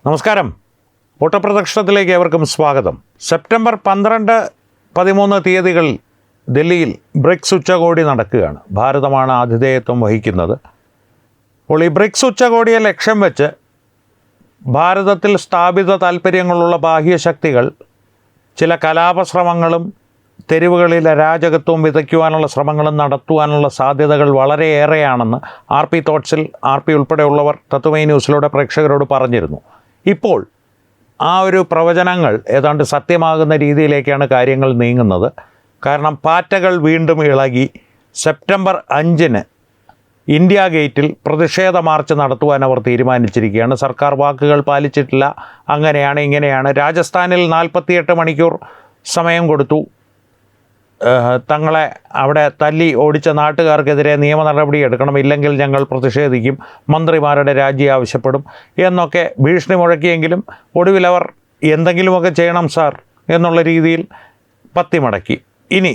നമസ്കാരം. ഓട്ടപ്രദക്ഷിണത്തിലേക്ക് ഏവർക്കും സ്വാഗതം. സെപ്റ്റംബർ 12, 13 തീയതികളിൽ ദില്ലിയിൽ ബ്രിക്സ് ഉച്ചകോടി നടക്കുകയാണ്. ഭാരതമാണ് ആതിഥേയത്വം വഹിക്കുന്നത്. അപ്പോൾ ഈ ബ്രിക്സ് ഉച്ചകോടിയെ ലക്ഷ്യം വെച്ച് ഭാരതത്തിൽ സ്ഥാപിത താൽപ്പര്യങ്ങളുള്ള ബാഹ്യശക്തികൾ ചില കലാപശ്രമങ്ങളും തെരുവുകളിൽ അരാജകത്വം വിതയ്ക്കുവാനുള്ള ശ്രമങ്ങളും നടത്തുവാനുള്ള സാധ്യതകൾ വളരെയേറെയാണെന്ന് RP തോട്ട്സിൽ RP ഉൾപ്പെടെയുള്ളവർ തത്വമയി ന്യൂസിലൂടെ പ്രേക്ഷകരോട് പറഞ്ഞിരുന്നു. ഇപ്പോൾ ആ ഒരു പ്രവചനങ്ങൾ ഏതാണ്ട് സത്യമാകുന്ന രീതിയിലേക്കാണ് കാര്യങ്ങൾ നീങ്ങുന്നത്. കാരണം പാറ്റകൾ വീണ്ടും ഇളകി സെപ്റ്റംബർ 5 ഇന്ത്യ ഗേറ്റിൽ പ്രതിഷേധ മാർച്ച് നടത്തുവാൻ അവർ തീരുമാനിച്ചിരിക്കുകയാണ്. സർക്കാർ വാക്കുകൾ പാലിച്ചിട്ടില്ല, അങ്ങനെയാണ് ഇങ്ങനെയാണ്. രാജസ്ഥാനിൽ 48 മണിക്കൂർ സമയം കൊടുത്തു. തങ്ങളെ അവിടെ തല്ലി ഓടിച്ച നാട്ടുകാർക്കെതിരെ നിയമ നടപടി എടുക്കണം, ഇല്ലെങ്കിൽ ഞങ്ങൾ പ്രതിഷേധിക്കും, മന്ത്രിമാരുടെ രാജി ആവശ്യപ്പെടും എന്നൊക്കെ ഭീഷണി മുഴക്കിയെങ്കിലും ഒടുവിൽ അവർ എന്തെങ്കിലുമൊക്കെ ചെയ്യണം സാർ എന്നുള്ള രീതിയിൽ പത്തിമടക്കി. ഇനി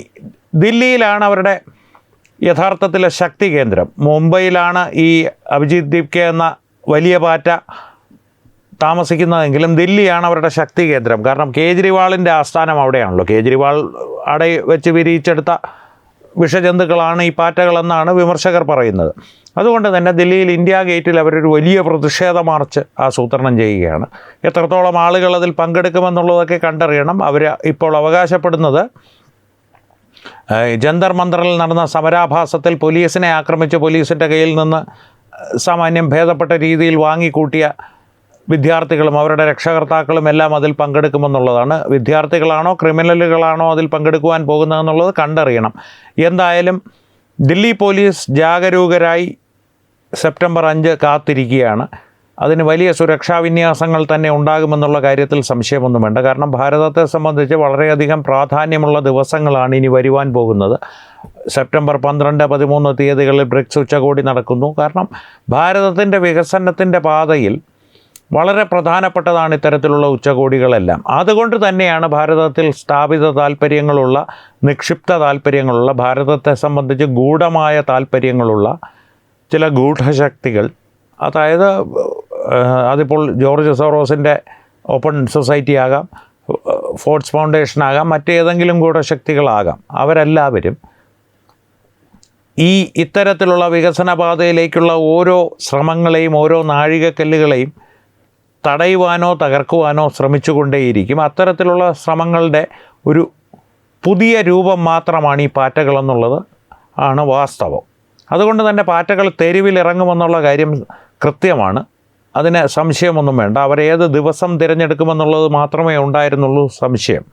ദില്ലിയിലാണ് അവരുടെ യഥാർത്ഥത്തിലെ ശക്തി കേന്ദ്രം. മുംബൈയിലാണ് ഈ അഭിജിത് ദീപ്കെ എന്ന വലിയ പാറ്റ താമസിക്കുന്നതെങ്കിലും ദില്ലിയാണ് അവരുടെ ശക്തി കേന്ദ്രം. കാരണം കേജ്രിവാളിൻ്റെ ആസ്ഥാനം അവിടെയാണല്ലോ. കേജ്രിവാൾ അവിടെ വെച്ച് വിരിയിച്ചെടുത്ത വിഷജന്തുക്കളാണ് ഈ പാറ്റകളെന്നാണ് വിമർശകർ പറയുന്നത്. അതുകൊണ്ട് തന്നെ ദില്ലിയിൽ ഇന്ത്യ ഗേറ്റിൽ അവരൊരു വലിയ പ്രതിഷേധ മാർച്ച് ആസൂത്രണം ചെയ്യുകയാണ്. എത്രത്തോളം ആളുകൾ അതിൽ പങ്കെടുക്കുമെന്നുള്ളതൊക്കെ കണ്ടറിയണം. അവർ ഇപ്പോൾ അവകാശപ്പെടുന്നത് ജന്തർ മന്ദറിൽ നടന്ന സമരാഭാസത്തിൽ പോലീസിനെ ആക്രമിച്ച് പോലീസിൻ്റെ കയ്യിൽ നിന്ന് സാമാന്യം ഭേദപ്പെട്ട രീതിയിൽ വാങ്ങിക്കൂട്ടിയ വിദ്യാർത്ഥികളും അവരുടെ രക്ഷകർത്താക്കളും എല്ലാം അതിൽ പങ്കെടുക്കുമെന്നുള്ളതാണ്. വിദ്യാർത്ഥികളാണോ ക്രിമിനലുകളാണോ അതിൽ പങ്കെടുക്കുവാൻ പോകുന്നതെന്നുള്ളത് കണ്ടറിയണം. എന്തായാലും ദില്ലി പോലീസ് ജാഗരൂകരായി സെപ്റ്റംബർ 5 കാത്തിരിക്കുകയാണ്. അതിന് വലിയ സുരക്ഷാ വിന്യാസങ്ങൾ തന്നെ ഉണ്ടാകുമെന്നുള്ള കാര്യത്തിൽ സംശയമൊന്നും വേണ്ട. കാരണം ഭാരതത്തെ സംബന്ധിച്ച് വളരെയധികം പ്രാധാന്യമുള്ള ദിവസങ്ങളാണ് ഇനി വരുവാൻ പോകുന്നത്. സെപ്റ്റംബർ 12, 13 തീയതികളിൽ ബ്രിക്സ് ഉച്ചകോടി നടക്കുന്നു. കാരണം ഭാരതത്തിൻ്റെ വികസനത്തിൻ്റെ പാതയിൽ വളരെ പ്രധാനപ്പെട്ടതാണ് ഇത്തരത്തിലുള്ള ഉച്ചകോടികളെല്ലാം. അതുകൊണ്ട് തന്നെയാണ് ഭാരതത്തിൽ സ്ഥാപിത താൽപ്പര്യങ്ങളുള്ള, നിക്ഷിപ്ത താൽപ്പര്യങ്ങളുള്ള, ഭാരതത്തെ സംബന്ധിച്ച് ഗൂഢമായ താൽപ്പര്യങ്ങളുള്ള ചില ഗൂഢശക്തികൾ, അതായത് അതിപ്പോൾ ജോർജ് സോറോസിൻ്റെ ഓപ്പൺ സൊസൈറ്റി ആകാം, ഫോർഡ്സ് ഫൗണ്ടേഷൻ ആകാം, മറ്റേതെങ്കിലും ഗൂഢശക്തികളാകാം, അവരെല്ലാവരും ഈ ഇത്തരത്തിലുള്ള വികസന പാതയിലേക്കുള്ള ഓരോ ശ്രമങ്ങളെയും ഓരോ നാഴികക്കല്ലുകളെയും തടയുവാനോ തകർക്കുവാനോ ശ്രമിച്ചുകൊണ്ടേയിരിക്കും. അത്തരത്തിലുള്ള ശ്രമങ്ങളുടെ ഒരു പുതിയ രൂപം മാത്രമാണ് ഈ പാറ്റകളെന്നുള്ളത് ആണ് വാസ്തവം. അതുകൊണ്ട് തന്നെ പാറ്റകൾ തെരുവിലിറങ്ങുമെന്നുള്ള കാര്യം കൃത്യമാണ്. അതിന് സംശയമൊന്നും വേണ്ട. അവരേത് ദിവസം തിരഞ്ഞെടുക്കുമെന്നുള്ളത് മാത്രമേ ഉണ്ടായിരുന്നുള്ളൂ സംശയം.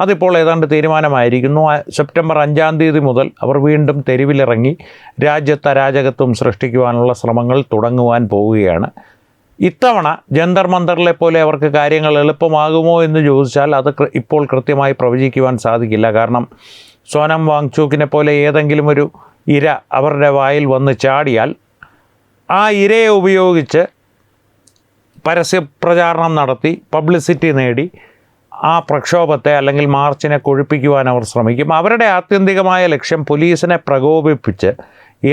അതിപ്പോൾ ഏതാണ്ട് തീരുമാനമായിരിക്കുന്നു. സെപ്റ്റംബർ 5 തീയതി മുതൽ അവർ വീണ്ടും തെരുവിലിറങ്ങി രാജ്യത്ത് അരാജകത്വം സൃഷ്ടിക്കുവാനുള്ള ശ്രമങ്ങൾ തുടങ്ങുവാൻ പോവുകയാണ്. ഇത്തവണ ജന്തർ മന്ദറിലെ പോലെ അവർക്ക് കാര്യങ്ങൾ എളുപ്പമാകുമോ എന്ന് ചോദിച്ചാൽ അത് ഇപ്പോൾ കൃത്യമായി പ്രവചിക്കുവാൻ സാധിക്കില്ല. കാരണം സോനം വാങ്ചൂക്കിനെ പോലെ ഏതെങ്കിലും ഒരു ഇര അവരുടെ വായിൽ വന്ന് ചാടിയാൽ ആ ഇരയെ ഉപയോഗിച്ച് പരസ്യപ്രചാരണം നടത്തി പബ്ലിസിറ്റി നേടി ആ പ്രക്ഷോഭത്തെ അല്ലെങ്കിൽ മാർച്ചിനെ കൊഴുപ്പിക്കുവാൻ അവർ ശ്രമിക്കും. അവരുടെ ആത്യന്തികമായ ലക്ഷ്യം പോലീസിനെ പ്രകോപിപ്പിച്ച്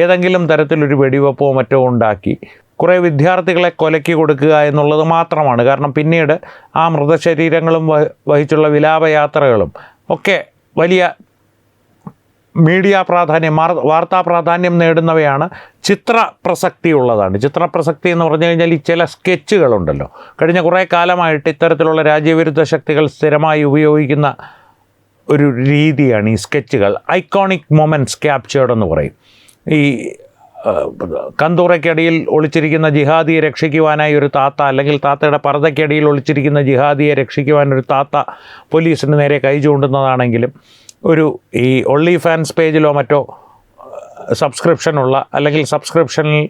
ഏതെങ്കിലും തരത്തിലൊരു വെടിവെപ്പോ മറ്റോ ഉണ്ടാക്കി കുറേ വിദ്യാർത്ഥികളെ കൊലയ്ക്ക് കൊടുക്കുക എന്നുള്ളത് മാത്രമാണ്. കാരണം പിന്നീട് ആ മൃതശരീരങ്ങളും വഹിച്ചുള്ള വിലാപയാത്രകളും ഒക്കെ വലിയ മീഡിയ പ്രാധാന്യം, വാർത്താ പ്രാധാന്യം നേടുന്നവയാണ്. ചിത്ര പ്രസക്തിയുള്ളതാണ്. ചിത്രപ്രസക്തി എന്ന് പറഞ്ഞു കഴിഞ്ഞാൽ ഈ ചില സ്കെച്ചുകളുണ്ടല്ലോ, കഴിഞ്ഞ കുറേ കാലമായിട്ട് ഇത്തരത്തിലുള്ള രാജ്യവിരുദ്ധ ശക്തികൾ സ്ഥിരമായി ഉപയോഗിക്കുന്ന ഒരു രീതിയാണ് ഈ സ്കെച്ചുകൾ. ഐക്കോണിക് മൊമെൻറ്റ്സ് ക്യാപ്ചേർഡ് എന്ന് പറയും. ഈ കന്തൂറയ്ക്കടിയിൽ ഒളിച്ചിരിക്കുന്ന ജിഹാദിയെ രക്ഷിക്കുവാനായി ഒരു താത്ത, അല്ലെങ്കിൽ താത്തയുടെ പർദ്ദയ്ക്കടിയിൽ ഒളിച്ചിരിക്കുന്ന ജിഹാദിയെ രക്ഷിക്കുവാൻ ഒരു താത്ത പോലീസിന് നേരെ കൈ ചൂണ്ടുന്നതാണെങ്കിലും, ഒരു ഈ ഒൺലി ഫാൻസ് പേജിലോ മറ്റോ സബ്സ്ക്രിപ്ഷനുള്ള അല്ലെങ്കിൽ സബ്സ്ക്രിപ്ഷനിൽ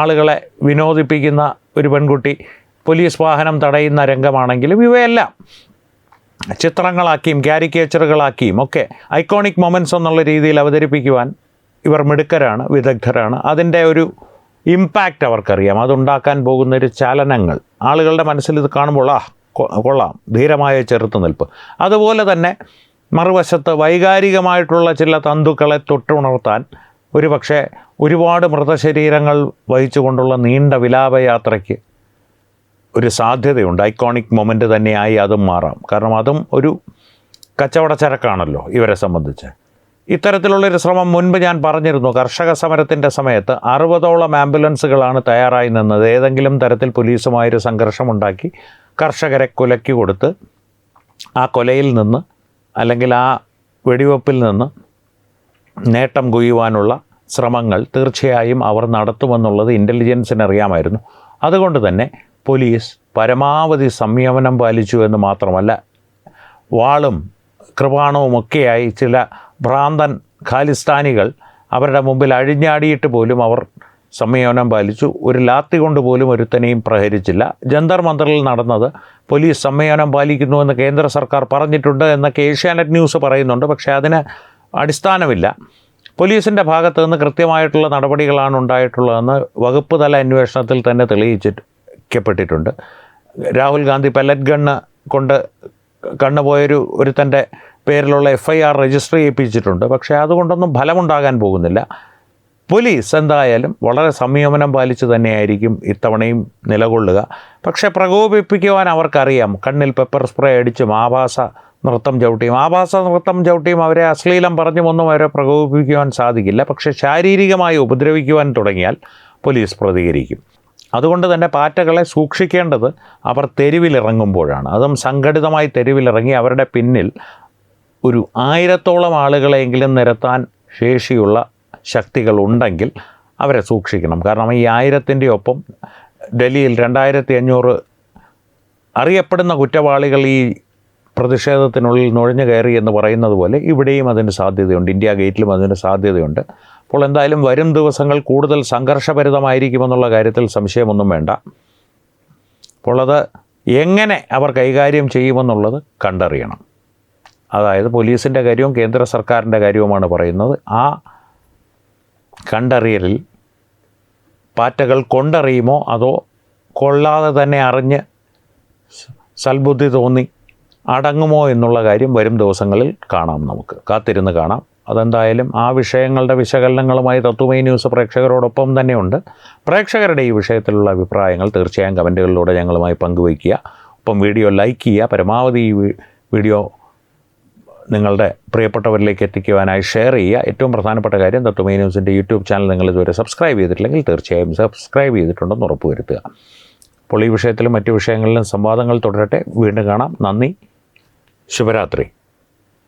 ആളുകളെ വിനോദിപ്പിക്കുന്ന ഒരു പെൺകുട്ടി പോലീസ് വാഹനം തടയുന്ന രംഗമാണെങ്കിലും ഇവയെല്ലാം ചിത്രങ്ങളാക്കിയും കാരിക്കേച്ചറുകളാക്കിയും ഒക്കെ ഐക്കോണിക് മൊമെൻറ്റ്സ് എന്നുള്ള രീതിയിൽ അവതരിപ്പിക്കുവാൻ ഇവർ മിടുക്കരാണ്, വിദഗ്ധരാണ്. അതിൻ്റെ ഒരു ഇമ്പാക്റ്റ് അവർക്കറിയാം. അതുണ്ടാക്കാൻ പോകുന്നൊരു ചലനങ്ങൾ ആളുകളുടെ മനസ്സിൽ ഇത് കാണുമ്പോൾ കൊള്ളാം, ധീരമായ ചെറുത്തുനിൽപ്പ്. അതുപോലെ തന്നെ മറുവശത്ത് വൈകാരികമായിട്ടുള്ള ചില തന്തുക്കളെ തൊട്ടുണർത്താൻ ഒരു പക്ഷേ ഒരുപാട് മൃതശരീരങ്ങൾ വഹിച്ചുകൊണ്ടുള്ള നീണ്ട വിലാപയാത്രയ്ക്ക് ഒരു സാധ്യതയുണ്ട്. ഐക്കോണിക് മൊമെൻ്റ് തന്നെയായി അതും മാറാം. കാരണം അതും ഒരു കച്ചവട ചരക്കാണല്ലോ ഇവരെ സംബന്ധിച്ച്. ഇത്തരത്തിലുള്ളൊരു ശ്രമം മുൻപ് ഞാൻ പറഞ്ഞിരുന്നു. കർഷക സമരത്തിൻ്റെ സമയത്ത് 60ഓളം ആംബുലൻസുകളാണ് തയ്യാറായി നിന്നത്. ഏതെങ്കിലും തരത്തിൽ പോലീസുമായൊരു സംഘർഷമുണ്ടാക്കി കർഷകരെ കൊലയ്ക്ക് കൊടുത്ത് ആ കൊലയിൽ നിന്ന് അല്ലെങ്കിൽ ആ വെടിവെപ്പിൽ നിന്ന് നേട്ടം കൊയ്യുവാനുള്ള ശ്രമങ്ങൾ തീർച്ചയായും അവർ നടത്തുമെന്നുള്ളത് ഇൻ്റലിജൻസിന് അറിയാമായിരുന്നു. അതുകൊണ്ട് തന്നെ പോലീസ് പരമാവധി സംയമനം പാലിച്ചു എന്ന് മാത്രമല്ല, വാളും കൃപാണവുമൊക്കെയായി ചില ഭ്രാന്തൻ ഖാലിസ്ഥാനികൾ അവരുടെ മുമ്പിൽ അഴിഞ്ഞാടിയിട്ട് പോലും അവർ സംയമനം പാലിച്ചു. ഒരു ലാത്തി കൊണ്ട് പോലും ഒരുത്തനെയും പ്രഹരിച്ചില്ല. ജന്തർ മന്ദറിൽ നടന്നത് പോലീസ് സംയമനം പാലിക്കുന്നുവെന്ന് കേന്ദ്ര സർക്കാർ പറഞ്ഞിട്ടുണ്ട് എന്നൊക്കെ ഏഷ്യാനെറ്റ് ന്യൂസ് പറയുന്നുണ്ട്. പക്ഷേ അതിന് അടിസ്ഥാനമില്ല. പോലീസിൻ്റെ ഭാഗത്തു നിന്ന് കൃത്യമായിട്ടുള്ള നടപടികളാണ് ഉണ്ടായിട്ടുള്ളതെന്ന് വകുപ്പ് തല അന്വേഷണത്തിൽ തന്നെ തെളിയിക്കപ്പെട്ടിട്ടുണ്ട്. രാഹുൽ ഗാന്ധി പെല്ലറ്റ് ഗണ്ണ് കൊണ്ട് ഒരുത്തൻ്റെ പേരിലുള്ള FIR രജിസ്റ്റർ ചെയ്യിപ്പിച്ചിട്ടുണ്ട്. പക്ഷേ അതുകൊണ്ടൊന്നും ഫലമുണ്ടാകാൻ പോകുന്നില്ല. പോലീസ് എന്തായാലും വളരെ സംയമനം പാലിച്ച് തന്നെയായിരിക്കും ഇത്തവണയും നിലകൊള്ളുക. പക്ഷേ പ്രകോപിപ്പിക്കുവാൻ അവർക്കറിയാം. കണ്ണിൽ പെപ്പർ സ്പ്രേ അടിച്ചും ആഭാസ നൃത്തം ചവിട്ടിയും അവരെ അശ്ലീലം പറഞ്ഞുമൊന്നും അവരെ പ്രകോപിപ്പിക്കുവാൻ സാധിക്കില്ല. പക്ഷേ ശാരീരികമായി ഉപദ്രവിക്കുവാൻ തുടങ്ങിയാൽ പോലീസ് പ്രതികരിക്കും. അതുകൊണ്ട് തന്നെ പാറ്റകളെ സൂക്ഷിക്കേണ്ടത് അവർ തെരുവിലിറങ്ങുമ്പോഴാണ്. അതും സംഘടിതമായി തെരുവിലിറങ്ങി അവരുടെ പിന്നിൽ ഒരു 1000ഓളം ആളുകളെങ്കിലും നിരത്താൻ ശേഷിയുള്ള ശക്തികളുണ്ടെങ്കിൽ അവരെ സൂക്ഷിക്കണം. കാരണം ഈ 1000ൻ്റെ ഒപ്പം ഡൽഹിയിൽ 2500 അറിയപ്പെടുന്ന കുറ്റവാളികൾ ഈ പ്രതിഷേധത്തിനുള്ളിൽ നുഴഞ്ഞു കയറി എന്ന് പറയുന്നത് പോലെ ഇവിടെയും അതിന് സാധ്യതയുണ്ട്. ഇന്ത്യ ഗേറ്റിലും അതിന് സാധ്യതയുണ്ട്. അപ്പോൾ എന്തായാലും വരും ദിവസങ്ങൾ കൂടുതൽ സംഘർഷഭരിതമായിരിക്കുമെന്നുള്ള കാര്യത്തിൽ സംശയമൊന്നും വേണ്ട. അപ്പോൾ അത് എങ്ങനെ അവർ കൈകാര്യം ചെയ്യുമെന്നുള്ളത് കണ്ടറിയണം. അതായത് പോലീസിൻ്റെ കാര്യവും കേന്ദ്ര സർക്കാരിൻ്റെ കാര്യവുമാണ് പറയുന്നത്. ആ കണ്ടറിയലിൽ പാറ്റകൾ കൊണ്ടറിയുമോ അതോ കൊള്ളാതെ തന്നെ അറിഞ്ഞ് സൽബുദ്ധി തോന്നി അടങ്ങുമോ എന്നുള്ള കാര്യം വരും ദിവസങ്ങളിൽ കാണാം. നമുക്ക് കാത്തിരുന്ന് കാണാം. അതെന്തായാലും ആ വിഷയങ്ങളുടെ വിശകലനങ്ങളുമായി തത്വമയി ന്യൂസ് പ്രേക്ഷകരോടൊപ്പം തന്നെയുണ്ട്. പ്രേക്ഷകരുടെ ഈ വിഷയത്തിലുള്ള അഭിപ്രായങ്ങൾ തീർച്ചയായും കമൻറ്റുകളിലൂടെ ഞങ്ങളുമായി പങ്കുവയ്ക്കുക. ഒപ്പം വീഡിയോ ലൈക്ക് ചെയ്യുക. പരമാവധി ഈ വീഡിയോ നിങ്ങളുടെ പ്രിയപ്പെട്ടവരിലേക്ക് എത്തിക്കുവാനായി ഷെയർ ചെയ്യുക. ഏറ്റവും പ്രധാനപ്പെട്ട കാര്യം, തത്വമയി ന്യൂസിൻ്റെ യൂട്യൂബ് ചാനൽ നിങ്ങൾ ഇതുവരെ സബ്സ്ക്രൈബ് ചെയ്തിട്ടില്ലെങ്കിൽ തീർച്ചയായും സബ്സ്ക്രൈബ് ചെയ്തിട്ടുണ്ടെന്ന് ഉറപ്പുവരുത്തുക. അപ്പോൾ ഈ വിഷയത്തിലും മറ്റു വിഷയങ്ങളിലും സംവാദങ്ങൾ തുടരട്ടെ. വീണ്ടും കാണാം. നന്ദി. ശുഭരാത്രി.